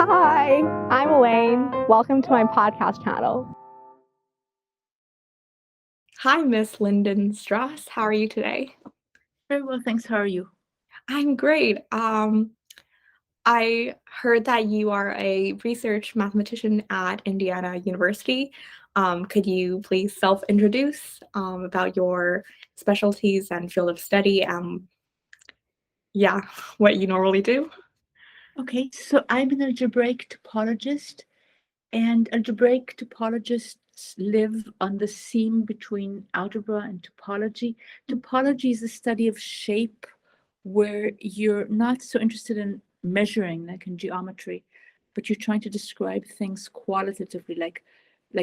Hi, I'm Elaine. Welcome to my podcast channel. Hi, Miss Lindenstrauss. How are you today? Very well, thanks. How are you? I'm great. I heard that you are a research mathematician at Indiana University. Could you please self-introduce about your specialties and field of study? Yeah, what you normally do? Okay, so I'm an algebraic topologist, and algebraic topologists live on the seam between algebra and topology. Topology is the study of shape where you're not so interested in measuring, like in geometry, but you're trying to describe things qualitatively, like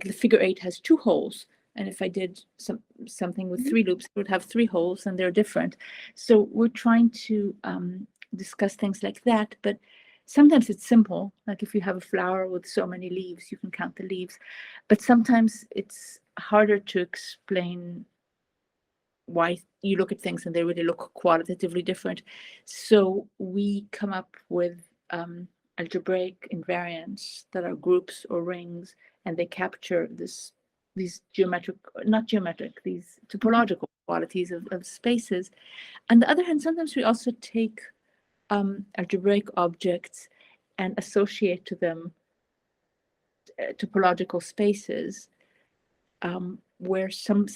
the figure eight has two holes. And if I did something with three loops, it would have three holes and they're different. So we're trying to discuss things like that, but sometimes it's simple, like if you have a flower with so many leaves, you can count the leaves. But sometimes it's harder to explain why you look at things and they really look qualitatively different. So we come up with algebraic invariants that are groups or rings, and they capture these these topological qualities of spaces. On the other hand, sometimes we also take algebraic objects and associate to them topological spaces where some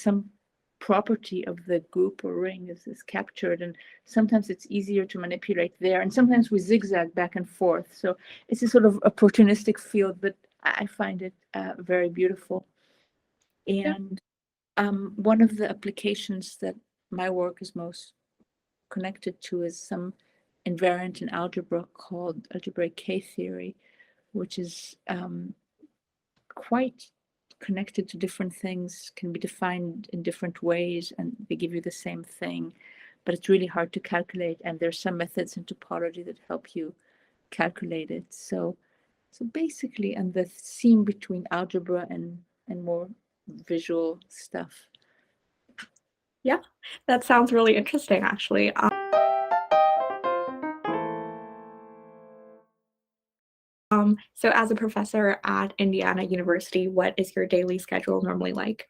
property of the group or ring is captured, and sometimes it's easier to manipulate there, and sometimes we zigzag back and forth. So it's a sort of opportunistic field, but I find it very beautiful. And one of the applications that my work is most connected to is some invariant in algebra called algebraic K-theory, which is quite connected to different things, can be defined in different ways, and they give you the same thing, but it's really hard to calculate. And there's some methods in topology that help you calculate it. So basically, and the seam between algebra and more visual stuff. Yeah, that sounds really interesting, actually. So as a professor at Indiana University, what is your daily schedule normally like?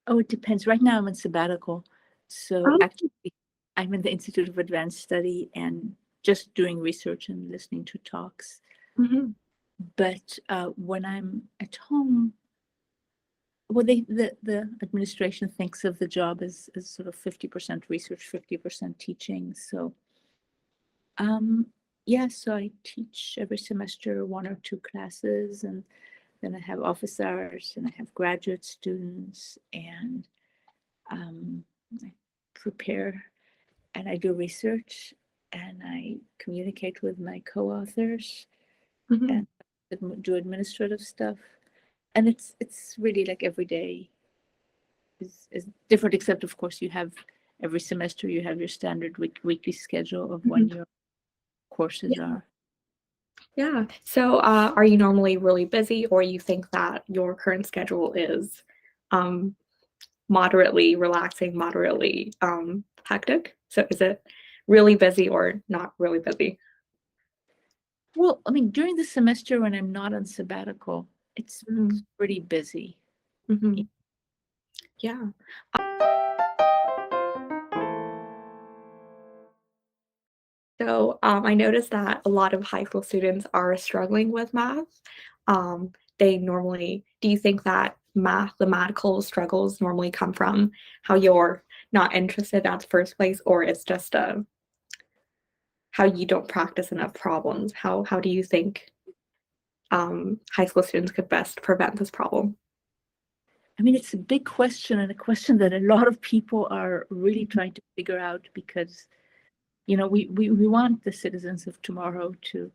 Oh, it depends. Right now I'm in sabbatical. So Um, actually, I'm in the Institute of Advanced Study and just doing research and listening to talks. mhm. But when I'm at home, well, the administration thinks of the job as sort of 50% research, 50% teaching. So yeah, so I teach every semester one or two classes, and then I have office hours, and I have graduate students, and I prepare and I do research, and I communicate with my co-authors Mhm. and do administrative stuff. And it's really like every day is different, except of course you have every semester you have your standard weekly schedule of when Mhm. your courses Yeah. are. Yeah. So, are you normally really busy, or you think that your current schedule is um, moderately relaxing, moderately hectic? So, is it really busy or not really busy? Well, I mean, during the semester when I'm not on sabbatical, it's Mhm. pretty busy. Mhm. Yeah. So, I noticed that a lot of high school students are struggling with math. They normally, do you think that mathematical struggles normally come from how you're not interested at the first place, or it's just how you don't practice enough problems? How do you think high school students could best prevent this problem? I mean, it's a big question, and a question that a lot of people are really trying to figure out, because we want the citizens of tomorrow to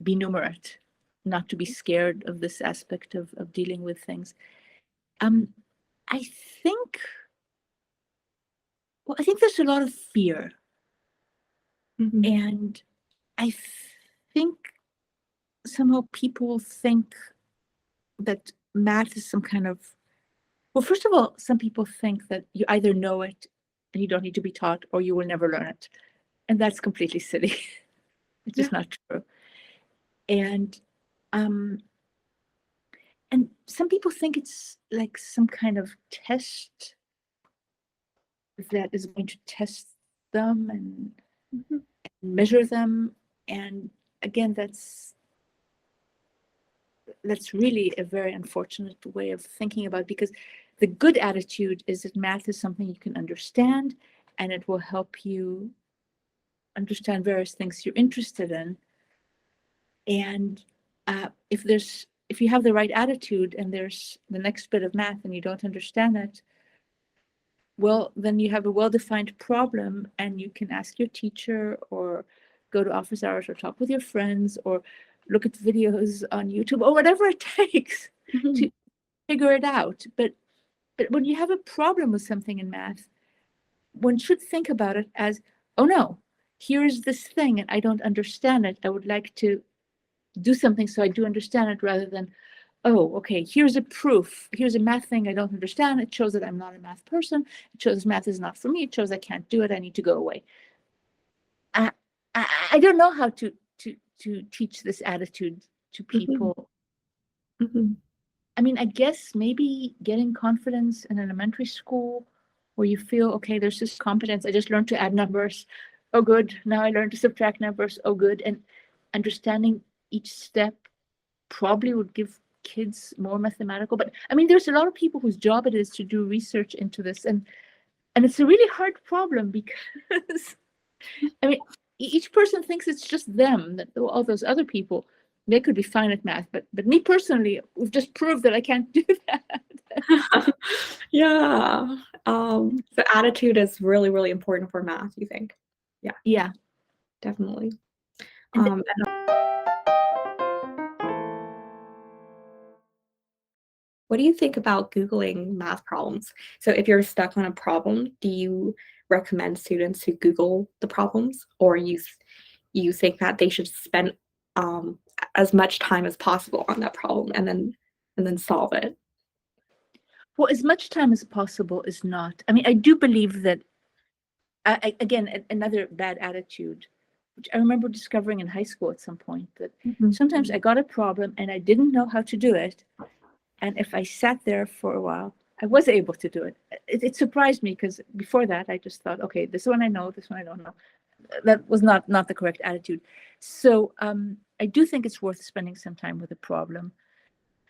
be numerate, not to be scared of this aspect of dealing with things. Um, I think, well, I think there's a lot of fear, Mhm. and I think somehow people think that math is some kind of, well, first of all, some people think that you either know it and you don't need to be taught, or you will never learn it, and that's completely silly. It's Yeah. just not true. And and some people think it's like some kind of test that is going to test them and measure them. And again, that's really a very unfortunate way of thinking about it, because the good attitude is that math is something you can understand, and it will help you understand various things you're interested in. And if you have the right attitude and there's the next bit of math and you don't understand it, well, then you have a well-defined problem, and you can ask your teacher or go to office hours or talk with your friends or look at videos on YouTube or whatever it takes to figure it out. But when you have a problem with something in math, one should think about it as, oh no, here's this thing and I don't understand it. I would like to do something so I do understand it, rather than, oh, okay, here's a proof. Here's a math thing I don't understand. It shows that I'm not a math person. It shows math is not for me. It shows I can't do it. I need to go away. I don't know how to teach this attitude to people. I mean, I guess maybe getting confidence in elementary school, where you feel, okay, there's this competence. I just learned to add numbers. Oh, good. Now I learned to subtract numbers. Oh, good. And understanding each step probably would give kids more mathematical. But I mean, there's a lot of people whose job it is to do research into this. And it's a really hard problem, because, I mean, each person thinks it's just them, that all those other people, they could be fine at math, but me personally, we've just proved that I can't do that. Yeah. So attitude is really, really important for math, you think? Yeah. Yeah. Definitely. And And what do you think about Googling math problems? So if you're stuck on a problem, do you recommend students to Google the problems, or you think that they should spend as much time as possible on that problem and then solve it? well, as much time as possible is not. I mean, I do believe that, again, another bad attitude, which I remember discovering in high school at some point, that sometimes I got a problem and I didn't know how to do it. And if I sat there for a while, I was able to do it. It surprised me, because before that, I just thought, okay, this one I know, this one I don't know. That was not the correct attitude. So I do think it's worth spending some time with a problem.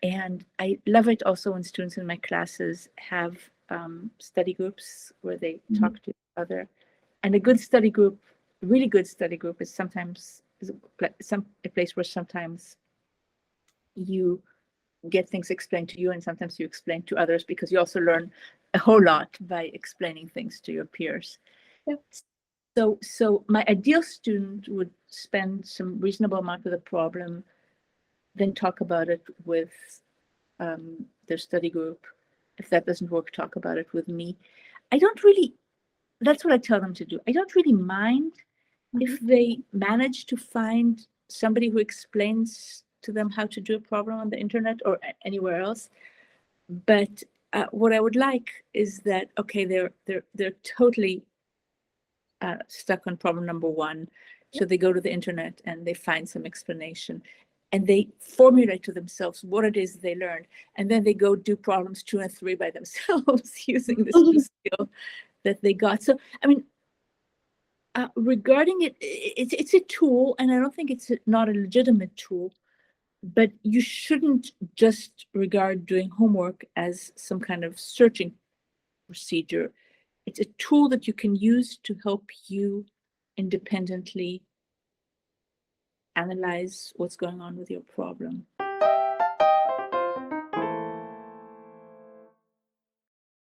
And I love it also when students in my classes have study groups where they talk to each other. And a good study group, really good study group, is sometimes a place where sometimes you get things explained to you, and sometimes you explain to others, because you also learn a whole lot by explaining things to your peers. Yep. So my ideal student would spend some reasonable amount with a problem, then talk about it with their study group. If that doesn't work, talk about it with me. That's what I tell them to do. I don't really mind if they manage to find somebody who explains to them how to do a problem on the internet or anywhere else. But what I would like is that, okay, they're totally stuck on problem number one. So they go to the internet and they find some explanation, and they formulate to themselves what it is they learned. And then they go do problems 2 and 3 by themselves using this new skill that they got. So, I mean, regarding it's a tool, and I don't think it's not a legitimate tool, but you shouldn't just regard doing homework as some kind of searching procedure. It's a tool that you can use to help you independently analyze what's going on with your problem.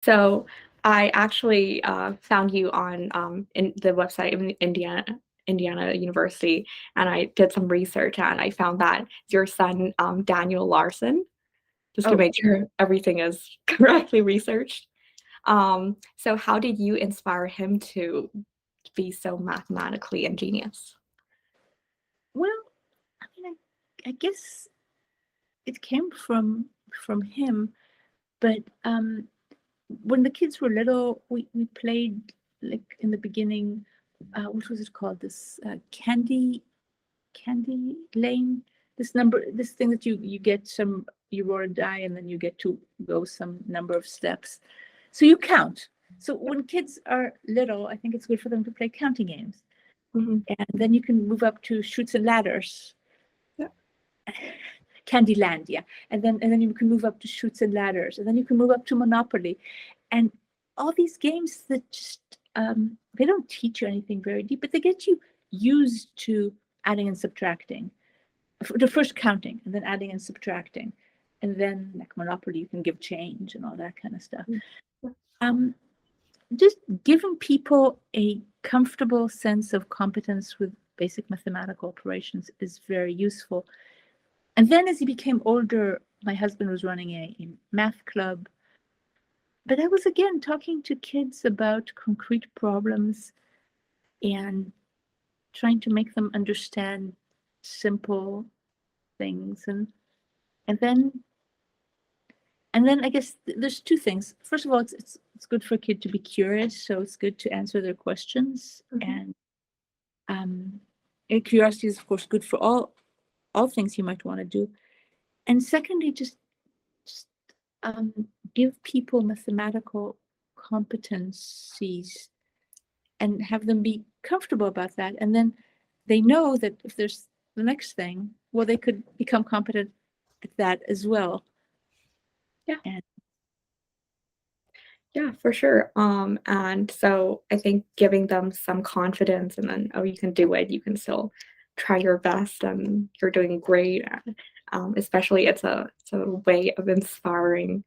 So I actually found you on in the website of Indiana University, and I did some research, and I found that your son, Daniel Larson, just to Oh, make sure everything is correctly researched. So how did you inspire him to be so mathematically ingenious? well, I mean, I guess it came from him, but when the kids were little, we played, like in the beginning, what was it called? This Candy Lane. this thing that you get some, you roll a die and then you get to go some number of steps. So you count. So when kids are little, I think it's good for them to play counting games. Mm-hmm. And then you can move up to Chutes and Ladders. Yeah. Candyland, yeah. And then you can move up to Chutes and Ladders. And then you can move up to Monopoly. And all these games that just, they don't teach you anything very deep, but they get you used to adding and subtracting. The first counting, and then adding and subtracting. And then, like Monopoly, you can give change and all that kind of stuff. Just giving people a comfortable sense of competence with basic mathematical operations is very useful. And then as he became older, my husband was running a math club. But I was, again, talking to kids about concrete problems and trying to make them understand simple things. And then I guess there's two things. First of all, it's good for a kid to be curious, so it's good to answer their questions. And curiosity is, of course, good for all things you might want to do. And secondly, just give people mathematical competencies and have them be comfortable about that. And then they know that if there's the next thing, well, they could become competent at that as well. Yeah. And yeah, for sure. And so I think giving them some confidence and then, oh, you can do it, you can still try your best and you're doing great. Especially it's a way of inspiring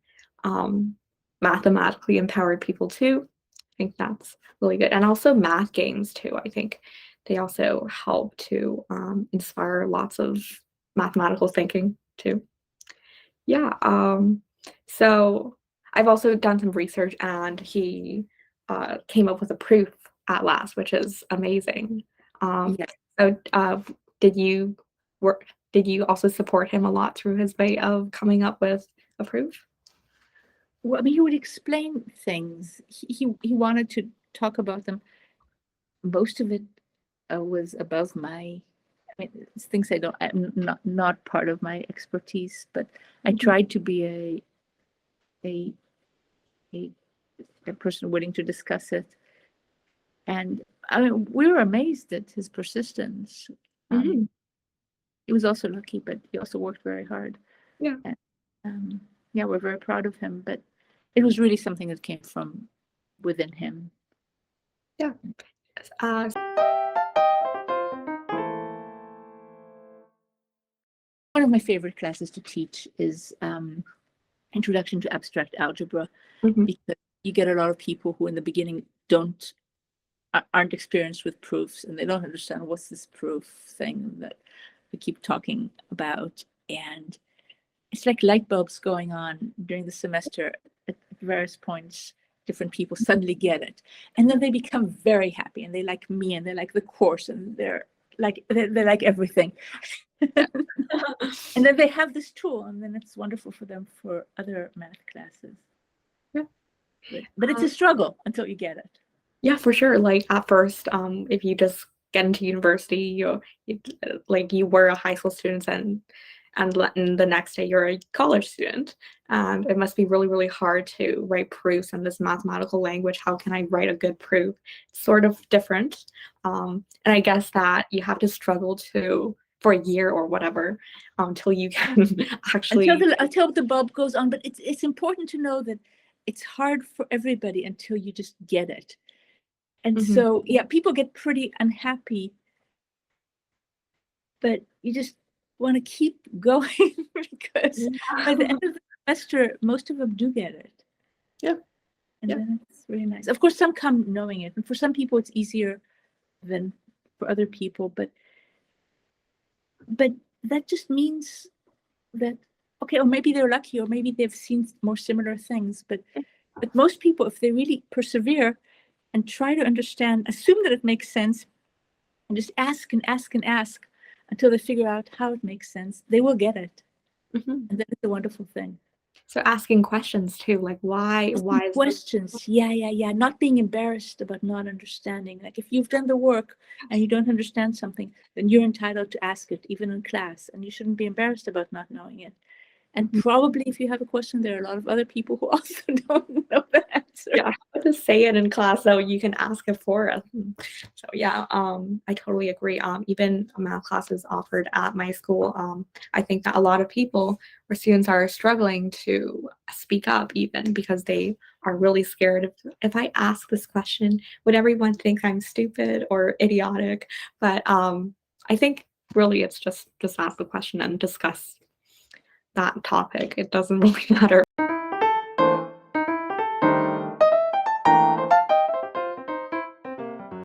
mathematically empowered people too. I think that's really good. And also math games too. I think they also help to inspire lots of mathematical thinking too. Yeah. So I've also done some research and he came up with a proof at last, which is amazing. yeah. So did you did you also support him a lot through his way of coming up with a proof? Well, I mean, he would explain things. He wanted to talk about them. Most of it was above my, I mean, it's things I'm not part of my expertise, but I tried to be a person willing to discuss it. And I mean, we were amazed at his persistence. He was also lucky, but he also worked very hard. Yeah. And, yeah, we're very proud of him, but it was really something that came from within him. Yeah. One of my favorite classes to teach is Introduction to Abstract Algebra, because you get a lot of people who in the beginning aren't experienced with proofs, and they don't understand what's this proof thing that we keep talking about. And it's like light bulbs going on during the semester at various points. Different people suddenly get it, and then they become very happy, and they like me, and they like the course, and they're like everything. And then they have this tool, and then it's wonderful for them for other math classes. Yeah. But it's a struggle until you get it. Yeah, for sure. Like at first, if you just get into university, you were a high school student and the next day you're a college student, and it must be really, really hard to write proofs in this mathematical language. How can I write a good proof? It's sort of different, and I guess that you have to struggle for a year or whatever until you can actually until the bulb goes on. But it's important to know that it's hard for everybody until you just get it. And so, yeah, people get pretty unhappy, but you just want to keep going because by the end of the semester, most of them do get it. Yeah. And then it's really nice. Of course, some come knowing it. And for some people, it's easier than for other people. But that just means that, okay, or maybe they're lucky, or maybe they've seen more similar things. But most people, if they really persevere and try to understand, assume that it makes sense, and just ask and ask and ask until they figure out how it makes sense, they will get it. And that is a wonderful thing. So asking questions too, like why is this? Questions. Yeah. Not being embarrassed about not understanding. Like if you've done the work and you don't understand something, then you're entitled to ask it, even in class, and you shouldn't be embarrassed about not knowing it. And Mhm. probably if you have a question, there are a lot of other people who also don't know the answer. Yeah, just say it in class so you can ask it for us. So yeah, I totally agree. Even math classes offered at my school, I think that a lot of people or students are struggling to speak up even because they are really scared if I ask this question, would everyone think I'm stupid or idiotic? But I think really it's just ask the question and discuss that topic. It doesn't really matter